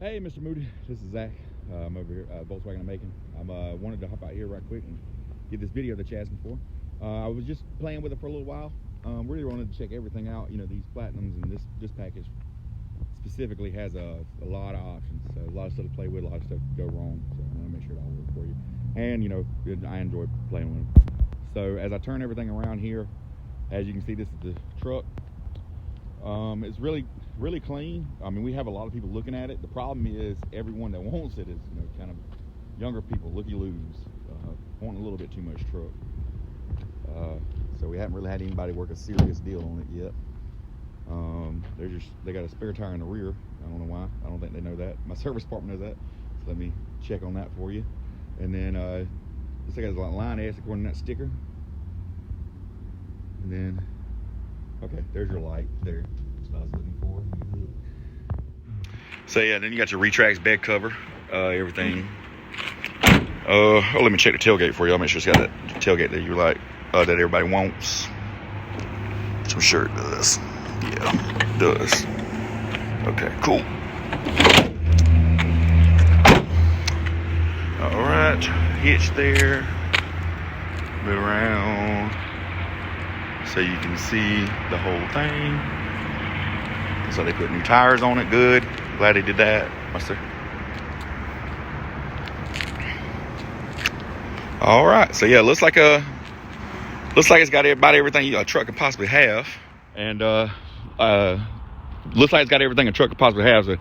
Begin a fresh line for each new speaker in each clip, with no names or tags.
Hey, Mr. Moody, this is Zach. I'm over here at Volkswagen of Macon. I wanted to hop out here right quick and get this video that you asked me for. I was just playing with it for a little while. Really wanted to check everything out. You know, these Platinums and this package specifically has a lot of options. So a lot of stuff to play with, a lot of stuff to go wrong. So I want to make sure it all works for you. And, you know, I enjoy playing with them. So as I turn everything around here, as you can see, this is the truck. It's really clean. I mean, we have a lot of people looking at it. The problem is everyone that wants it is, you know, kind of younger people, looky-loos, wanting a little bit too much truck. So we haven't really had anybody work a serious deal on it yet. They got a spare tire in the rear. I don't know why. I don't think they know that. My service department knows that. So let me check on that for you. And then this thing has a line S according to that sticker. And then, okay, there's your light there. That's what I was looking for. So yeah, then you got your Retrax bed cover, everything. Let me check the tailgate for you. I'll make sure it's got that tailgate that you like, that everybody wants. So I'm sure it does. Yeah, it does. Okay, cool. All right, hitch there. Move around so you can see the whole thing. So they put new tires on it. Good. Glad they did that. Mister. All right. So yeah, looks like it's got about everything a truck could possibly have, and looks like it's got everything a truck could possibly have. So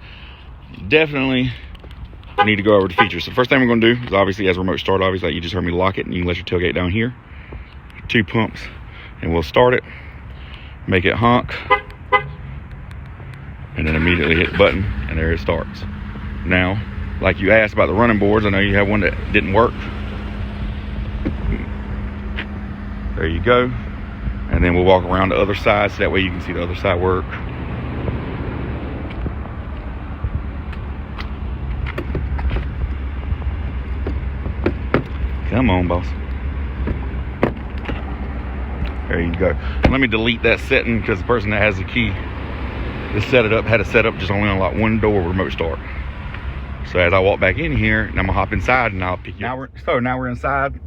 definitely need to go over the features. So the first thing we're going to do is obviously, as remote start, obviously you just heard me lock it, and you can let your tailgate down here. 2 pumps, and we'll start it, make it honk, and then immediately hit the button, and there it starts. Now, like you asked about the running boards, I know you have one that didn't work. There you go. And then we'll walk around the other side so that way you can see the other side work. Come on, boss. There you go. Let me delete that setting because the person that has the key to set it up had it set up just only unlock one door remote start. So as I walk back in here, and I'm gonna hop inside and I'll pick you up. Now we're inside.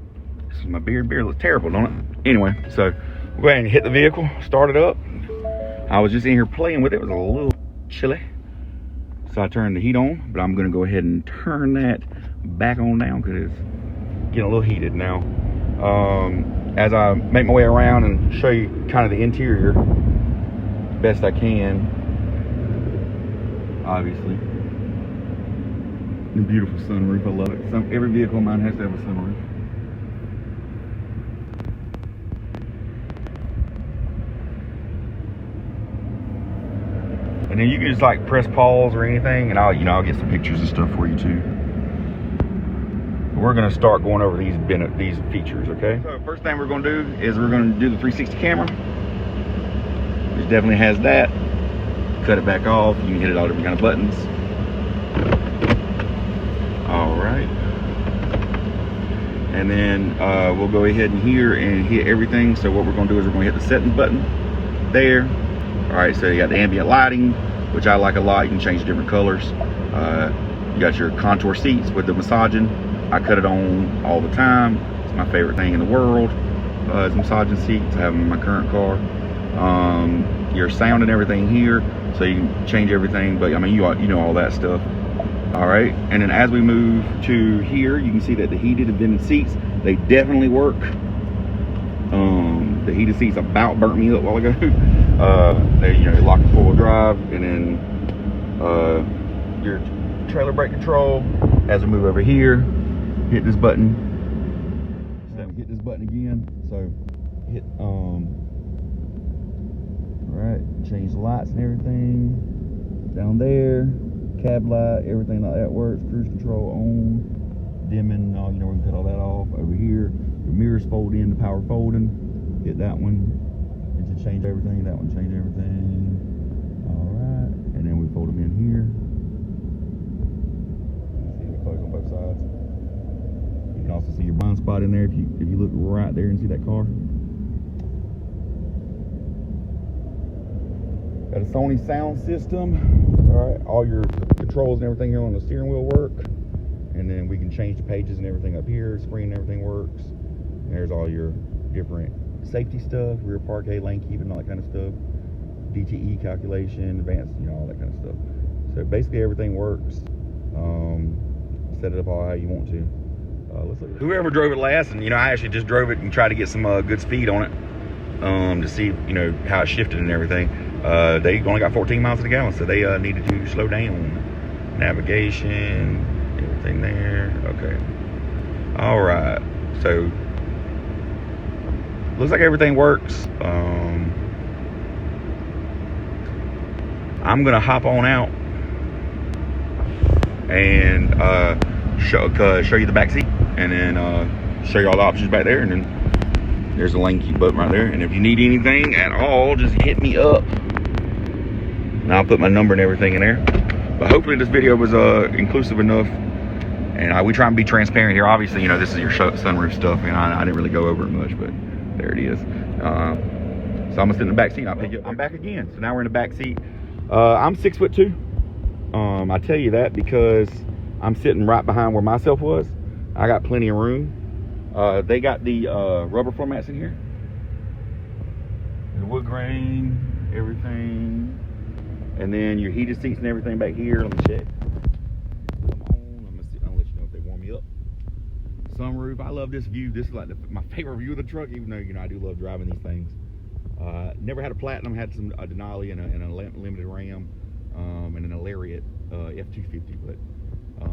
This is my beard. Beard looks terrible, don't it? Anyway, so we'll go ahead and hit the vehicle, start it up. I was just in here playing with it. It was a little chilly. So I turned the heat on, but I'm gonna go ahead and turn that back on down because it's getting a little heated now. As I make my way around and show you kind of the interior best I can, obviously. The beautiful sunroof, I love it. Every vehicle of mine has to have a sunroof. And then you can just like press pause or anything, and I'll get some pictures and stuff for you too. We're gonna start going over these features, okay? So first thing we're gonna do is we're gonna do the 360 camera, which definitely has that. Cut it back off. You can hit it all different kind of buttons. All right. And then we'll go ahead and here and hit everything. So what we're gonna do is we're gonna hit the settings button there. All right, so you got the ambient lighting, which I like a lot. You can change different colors. You got your contour seats with the massaging. I cut it on all the time. It's my favorite thing in the world. Is massaging seats. I have them in my current car. Your sound and everything here, so you can change everything. But I mean, you know all that stuff. All right, and then as we move to here, you can see that the heated and vented seats, they definitely work. The heated seats about burnt me up a while ago. They, you know, lock and four-wheel drive, and then your trailer brake control. As we move over here, hit this button. So hit this button again. So hit all right, change the lights and everything down there. Cab light, everything like that works. Cruise control on, dimming. You know, we can cut all that off. Over here, your mirrors fold in, the power folding. Hit that one, and to change everything. That one change everything. All right, and then we fold them in here. See, we close on both sides. You can also see your blind spot in there if you look right there and see that car. Got a Sony sound system. All right, all your controls and everything here on the steering wheel work. And then we can change the pages and everything up here. Screen and everything works. And there's all your different safety stuff, rear parquet, lane keeping, all that kind of stuff. DTE calculation, advanced, you know, all that kind of stuff. So basically everything works. Set it up all how you want to. Let's look. Whoever drove it last, and you know, I actually just drove it and tried to get some good speed on it to see, you know, how it shifted and everything. They only got 14 miles to the gallon, so they needed to slow down. Navigation, everything there. Okay. All right. So looks like everything works. I'm gonna hop on out and show you the back seat, and then show you all the options back there, and then there's a lane keep button right there. And if you need anything at all, just hit me up and I'll put my number and everything in there. But hopefully this video was inclusive enough, and we try and be transparent here. Obviously, you know, this is your sunroof stuff, and I didn't really go over it much, but there it is. So I'm gonna sit in the back seat and I'll pick you up. I'm back again. So now we're in the back seat. I'm 6'2". I tell you that because I'm sitting right behind where myself was. I got plenty of room. They got the rubber floor mats in here. The wood grain, everything. And then your heated seats and everything back here. Let me check. Come on, I'll let you know if they warm me up. Sunroof, I love this view. This is like my favorite view of the truck, even though, you know, I do love driving these things. Never had a Platinum, had some Denali and a limited Ram, and an Lariat F-250, but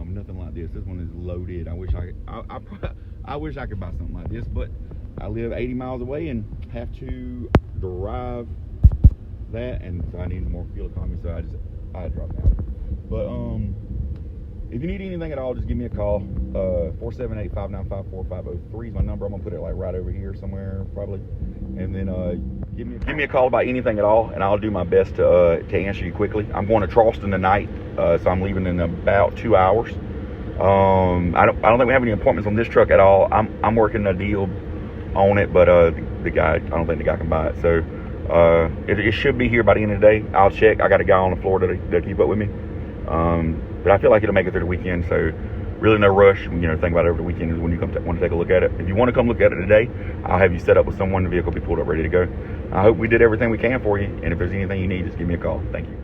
nothing like this. This one is loaded. I wish I wish I could buy something like this, but I live 80 miles away and have to drive that, and so I need more fuel economy, so I drop down. But if you need anything at all, just give me a call. 478-595-4503 is my number. I'm gonna put it like right over here somewhere probably, and then give me a call about anything at all, and I'll do my best to answer you quickly. I'm going to Charleston tonight, so I'm leaving in about 2 hours. I don't think we have any appointments on this truck at all. I'm working a deal on it, but the guy, I don't think the guy can buy it. So it should be here by the end of the day. I'll check. I got a guy on the floor to keep up with me. But I feel like it'll make it through the weekend, so really no rush. You know, think about it over the weekend is when you want to take a look at it. If you want to come look at it today, I'll have you set up with someone. The vehicle will be pulled up ready to go. I hope we did everything we can for you, and if there's anything you need, just give me a call. Thank you.